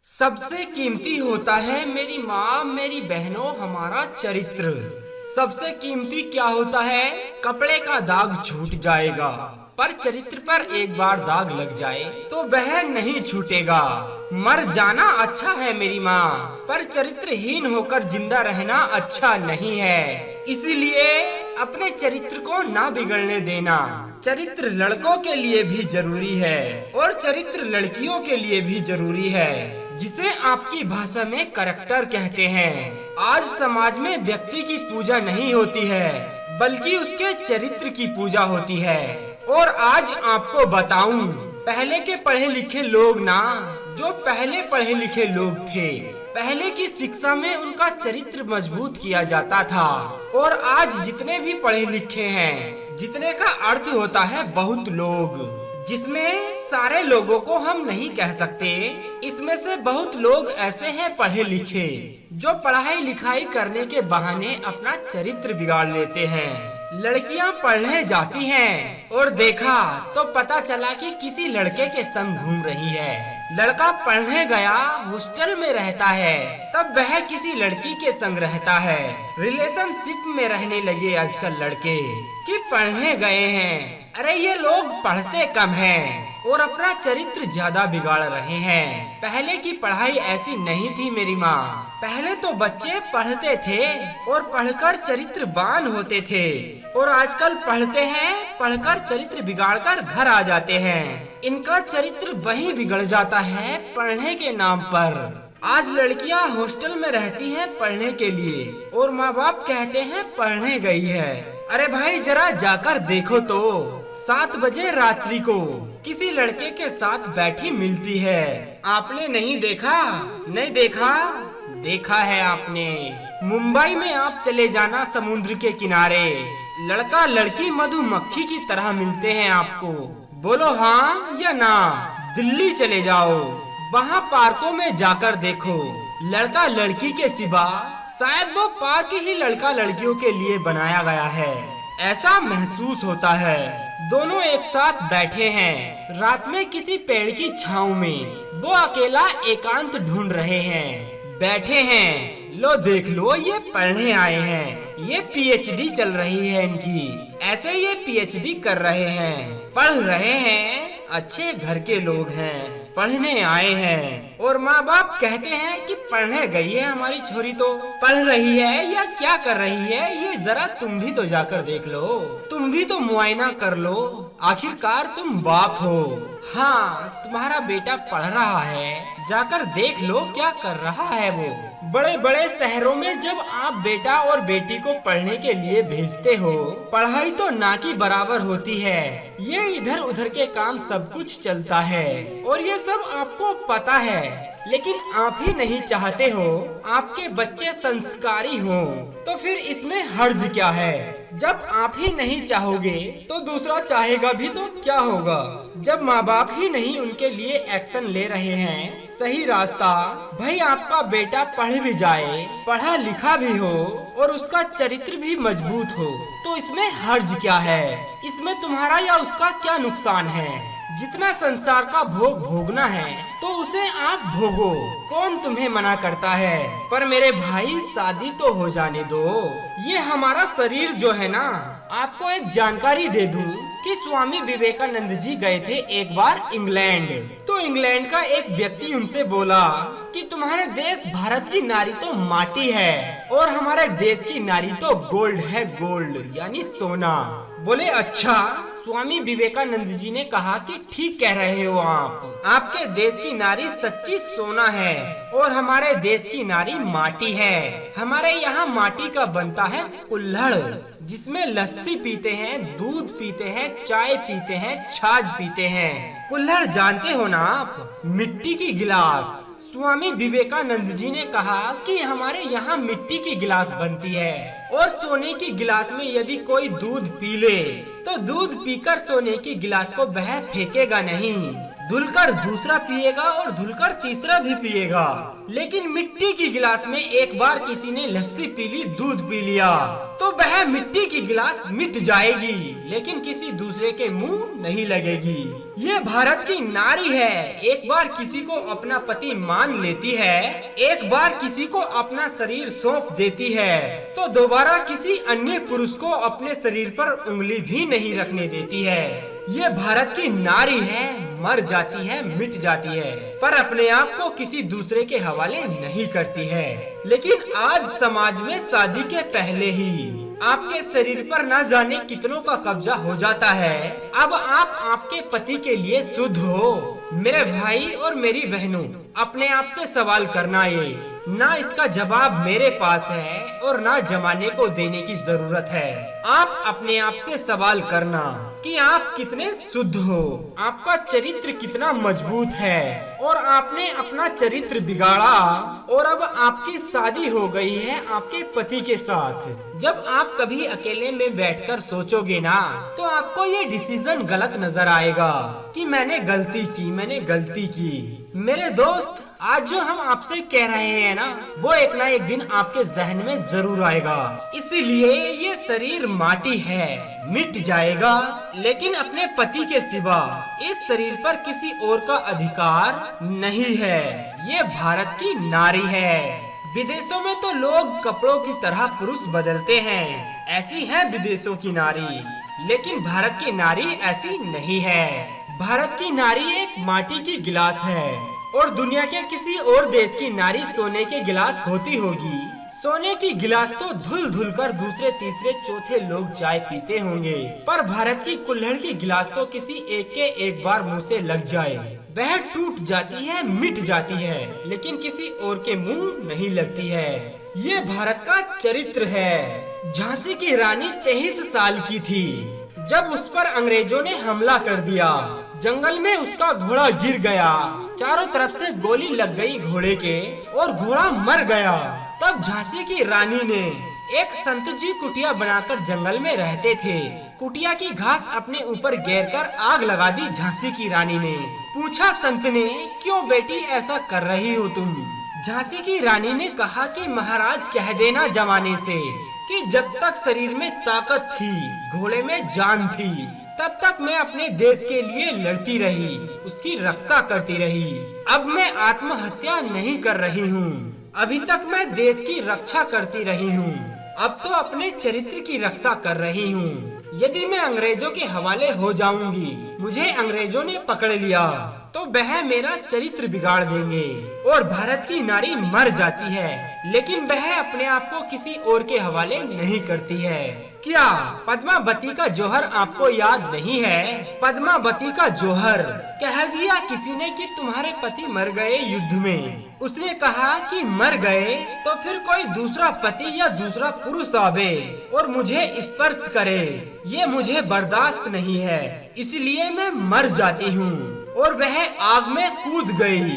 सबसे कीमती होता है मेरी माँ मेरी बहनों हमारा चरित्र। सबसे कीमती क्या होता है? कपड़े का दाग छूट जाएगा, पर चरित्र पर एक बार दाग लग जाए तो वह नहीं छूटेगा। मर जाना अच्छा है मेरी माँ, पर चरित्रहीन होकर जिंदा रहना अच्छा नहीं है। इसीलिए अपने चरित्र को ना बिगड़ने देना। चरित्र लड़कों के लिए भी जरूरी है और चरित्र लड़कियों के लिए भी जरूरी है, जिसे आपकी भाषा में करैक्टर कहते हैं। आज समाज में व्यक्ति की पूजा नहीं होती है, बल्कि उसके चरित्र की पूजा होती है। और आज आपको बताऊं, पहले के पढ़े लिखे लोग ना, जो पहले पढ़े लिखे लोग थे, पहले की शिक्षा में उनका चरित्र मजबूत किया जाता था। और आज जितने भी पढ़े लिखे हैं, जितने का अर्थ होता है बहुत लोग, जिसमें सारे लोगों को हम नहीं कह सकते। इसमें से बहुत लोग ऐसे हैं पढ़े लिखे, जो पढ़ाई लिखाई करने के बहाने अपना चरित्र बिगाड़ लेते हैं। लड़कियां पढ़ने जाती हैं और देखा तो पता चला कि किसी लड़के के संग घूम रही है। लड़का पढ़ने गया, हॉस्टल में रहता है, तब वह किसी लड़की के संग रहता है। रिलेशनशिप में रहने लगे आजकल लड़के कि पढ़ने गए हैं। अरे ये लोग पढ़ते कम हैं और अपना चरित्र ज्यादा बिगाड़ रहे हैं। पहले की पढ़ाई ऐसी नहीं थी मेरी माँ। पहले तो बच्चे पढ़ते थे और पढ़कर चरित्रवान होते थे, और आजकल पढ़ते हैं, पढ़कर चरित्र बिगाड़कर घर आ जाते हैं। इनका चरित्र वही बिगड़ जाता है पढ़ने के नाम पर। आज लड़कियां हॉस्टल में रहती हैं पढ़ने के लिए, और माँ बाप कहते हैं पढ़ने गई है। अरे भाई जरा जाकर देखो तो, 7 बजे रात्रि को किसी लड़के के साथ बैठी मिलती है। आपने नहीं देखा? नहीं देखा? देखा है आपने। मुंबई में आप चले जाना समुद्र के किनारे, लड़का लड़की मधुमक्खी की तरह मिलते हैं आपको। बोलो हाँ या ना। दिल्ली चले जाओ, वहाँ पार्कों में जाकर देखो, लड़का लड़की के सिवा शायद वो पार्क ही लड़का लड़कियों के लिए बनाया गया है। ऐसा महसूस होता है दोनों एक साथ बैठे हैं रात में किसी पेड़ की छांव में। वो अकेला एकांत ढूंढ रहे हैं, बैठे हैं। लो देख लो, ये पढ़ने आए हैं, ये पीएचडी चल रही है इनकी। ऐसे ये पीएचडी कर रहे हैं, पढ़ रहे हैं, अच्छे घर के लोग हैं, पढ़ने आए हैं। और माँ बाप कहते हैं कि पढ़ने गई है हमारी छोरी, तो पढ़ रही है या क्या कर रही है ये जरा तुम भी तो जाकर देख लो, तुम भी तो मुआयना कर लो। आखिरकार तुम बाप हो। हाँ, तुम्हारा बेटा पढ़ रहा है, जाकर देख लो क्या कर रहा है वो। बड़े बड़े शहरों में जब आप बेटा और बेटी को पढ़ने के लिए भेजते हो, पढ़ाई तो ना की बराबर होती है। ये इधर उधर के काम सब कुछ चलता है, और ये सब आपको पता है, लेकिन आप ही नहीं चाहते हो आपके बच्चे संस्कारी हों। तो फिर इसमें हर्ज क्या है? जब आप ही नहीं चाहोगे तो दूसरा चाहेगा भी तो क्या होगा? जब माँ बाप ही नहीं उनके लिए एक्शन ले रहे हैं सही रास्ता, भाई आपका बेटा पढ़ भी जाए, पढ़ा लिखा भी हो और उसका चरित्र भी मजबूत हो, तो इसमें हर्ज क्या है? इसमें तुम्हारा या उसका क्या नुकसान है? जितना संसार का भोग भोगना है तो उसे आप भोगो, कौन तुम्हें मना करता है? पर मेरे भाई शादी तो हो जाने दो। ये हमारा शरीर जो है ना, आपको एक जानकारी दे दूं कि स्वामी विवेकानंद जी गए थे एक बार इंग्लैंड। तो इंग्लैंड का एक व्यक्ति उनसे बोला कि तुम्हारे देश भारत की नारी तो माटी है और हमारे देश की नारी तो गोल्ड है, गोल्ड यानी सोना। बोले अच्छा। स्वामी विवेकानंद जी ने कहा कि ठीक कह रहे हो आप, आपके देश की नारी सच्ची सोना है और हमारे देश की नारी माटी है। हमारे यहाँ माटी का बनता है कुल्हड़, जिसमें लस्सी पीते हैं, दूध पीते हैं, चाय पीते हैं, छाछ पीते हैं। कुल्हड़ जानते हो ना आप? मिट्टी की गिलास। स्वामी विवेकानंद जी ने कहा कि हमारे यहाँ मिट्टी की गिलास बनती है, और सोने की गिलास में यदि कोई दूध पी ले तो दूध पीकर सोने की गिलास को वह फेंकेगा नहीं, धुलकर दूसरा पिएगा और धुलकर तीसरा भी पिएगा। लेकिन मिट्टी की गिलास में एक बार किसी ने लस्सी पी ली, दूध पी लिया, तो तो वह मिट्टी की गिलास मिट जाएगी, लेकिन किसी दूसरे के मुंह नहीं लगेगी। ये भारत की नारी है, एक बार किसी को अपना पति मान लेती है, एक बार किसी को अपना शरीर सौंप देती है, तो दोबारा किसी अन्य पुरुष को अपने शरीर पर उंगली भी नहीं रखने देती है। ये भारत की नारी है, मर जाती है, मिट जाती है, पर अपने आप को किसी दूसरे के हवाले नहीं करती है। लेकिन आज समाज में शादी के पहले ही आपके शरीर पर न जाने कितनों का कब्जा हो जाता है। अब आप आपके पति के लिए शुद्ध हो। मेरे भाई और मेरी बहनों, अपने आप से सवाल करना, ये ना इसका जवाब मेरे पास है और ना जमाने को देने की जरूरत है। आप अपने आप से सवाल करना कि आप कितने शुद्ध हो, आपका चरित्र कितना मजबूत है, और आपने अपना चरित्र बिगाड़ा और अब आपकी शादी हो गई है आपके पति के साथ। जब आप कभी अकेले में बैठकर सोचोगे ना, तो आपको ये डिसीजन गलत नजर आएगा कि मैंने गलती की। मेरे दोस्त, आज जो हम आपसे कह रहे हैं ना, वो एक ना एक दिन आपके जहन में जरूर आएगा। इसीलिए ये शरीर माटी है, मिट जाएगा, लेकिन अपने पति के सिवा इस शरीर पर किसी और का अधिकार नहीं है। ये भारत की नारी है। विदेशों में तो लोग कपड़ों की तरह पुरुष बदलते हैं, ऐसी है विदेशों की नारी, लेकिन भारत की नारी ऐसी नहीं है। भारत की नारी एक माटी की गिलास है और दुनिया के किसी और देश की नारी सोने के गिलास होती होगी। सोने की गिलास तो धुल धुल कर दूसरे तीसरे चौथे लोग चाय पीते होंगे, पर भारत की कुल्हड़ की गिलास तो किसी एक के एक बार मुंह से लग जाए वह टूट जाती है, मिट जाती है, लेकिन किसी और के मुंह नहीं लगती है। ये भारत का चरित्र है। झांसी की रानी 23 साल की थी जब उस पर अंग्रेजों ने हमला कर दिया। जंगल में उसका घोड़ा गिर गया, चारों तरफ से गोली लग गई घोड़े के और घोड़ा मर गया। तब झांसी की रानी ने एक संत जी कुटिया बनाकर जंगल में रहते थे। कुटिया की घास अपने ऊपर घेर कर आग लगा दी झांसी की रानी ने। पूछा संत ने, क्यों बेटी ऐसा कर रही हो तुम? झांसी की रानी ने कहा कि महाराज कह देना जमाने से कि जब तक शरीर में ताकत थी, घोड़े में जान थी, तब तक मैं अपने देश के लिए लड़ती रही, उसकी रक्षा करती रही। अब मैं आत्महत्या नहीं कर रही हूँ, अभी तक मैं देश की रक्षा करती रही हूँ, अब तो अपने चरित्र की रक्षा कर रही हूँ। यदि मैं अंग्रेजों के हवाले हो जाऊंगी, मुझे अंग्रेजों ने पकड़ लिया, तो वह मेरा चरित्र बिगाड़ देंगे। और भारत की नारी मर जाती है, लेकिन वह अपने आप को किसी और के हवाले नहीं करती है। क्या पद्मावती का जौहर आपको याद नहीं है? पद्मावती का जौहर कह दिया किसी ने कि तुम्हारे पति मर गए युद्ध में। उसने कहा कि मर गए तो फिर कोई दूसरा पति या दूसरा पुरुष आवे और मुझे स्पर्श करे, ये मुझे बर्दाश्त नहीं है, इसलिए मैं मर जाती हूँ। और वह आग में कूद गई,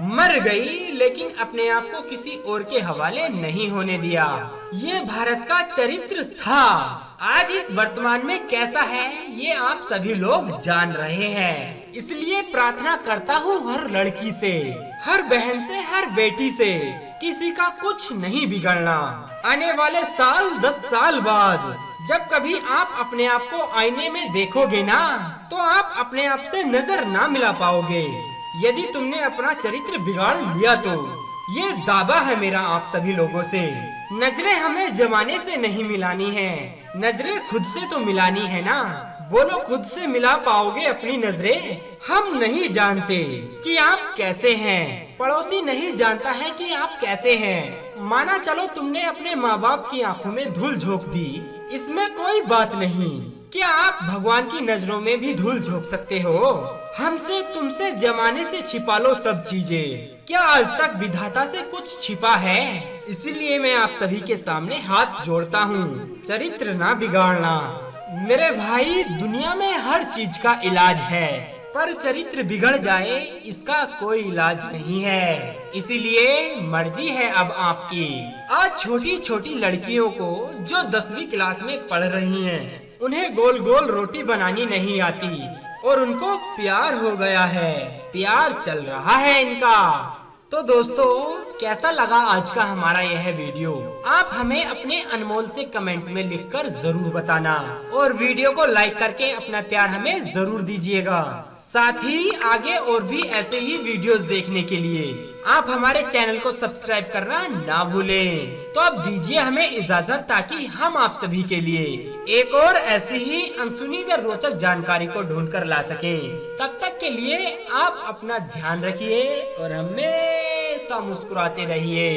मर गई, लेकिन अपने आप को किसी और के हवाले नहीं होने दिया। ये भारत का चरित्र था। आज इस वर्तमान में कैसा है ये आप सभी लोग जान रहे हैं। इसलिए प्रार्थना करता हूँ हर लड़की से, हर बहन से, हर बेटी से, किसी का कुछ नहीं बिगड़ना। आने वाले साल 10 साल बाद जब कभी आप अपने आप को आईने में देखोगे ना, तो आप अपने आप से नजर ना मिला पाओगे। यदि तुमने अपना चरित्र बिगाड़ लिया तो ये दावा है मेरा आप सभी लोगों से। नजरें हमें जमाने से नहीं मिलानी है, नजरें खुद से तो मिलानी है ना। बोलो, खुद से मिला पाओगे अपनी नजरें? हम नहीं जानते कि आप कैसे हैं, पड़ोसी नहीं जानता है कि आप कैसे हैं। माना चलो तुमने अपने माँ बाप की आंखों में धूल झोंक दी, इसमें कोई बात नहीं। क्या आप भगवान की नजरों में भी धूल झोंक सकते हो? हमसे तुमसे जमाने से छिपा लो सब चीजें, क्या आज तक विधाता से कुछ छिपा है? इसीलिए मैं आप सभी के सामने हाथ जोड़ता हूँ, चरित्र ना बिगाड़ना। मेरे भाई, दुनिया में हर चीज का इलाज है, पर चरित्र बिगड़ जाए इसका कोई इलाज नहीं है। इसीलिए मर्जी है अब आपकी। आज छोटी छोटी लड़कियों को जो 10वीं क्लास में पढ़ रही हैं, उन्हें गोल गोल रोटी बनानी नहीं आती और उनको प्यार हो गया है, प्यार चल रहा है इनका। तो दोस्तों, कैसा लगा आज का हमारा यह वीडियो? आप हमें अपने अनमोल से कमेंट में लिखकर जरूर बताना और वीडियो को लाइक करके अपना प्यार हमें जरूर दीजिएगा। साथ ही आगे और भी ऐसे ही वीडियोस देखने के लिए आप हमारे चैनल को सब्सक्राइब करना ना भूलें। तो अब दीजिए हमें इजाजत, ताकि हम आप सभी के लिए एक और ऐसी ही अनसुनी व रोचक जानकारी को ढूंढ कर ला सकें। तब तक के लिए आप अपना ध्यान रखिए और हमेशा मुस्कुराते रहिए।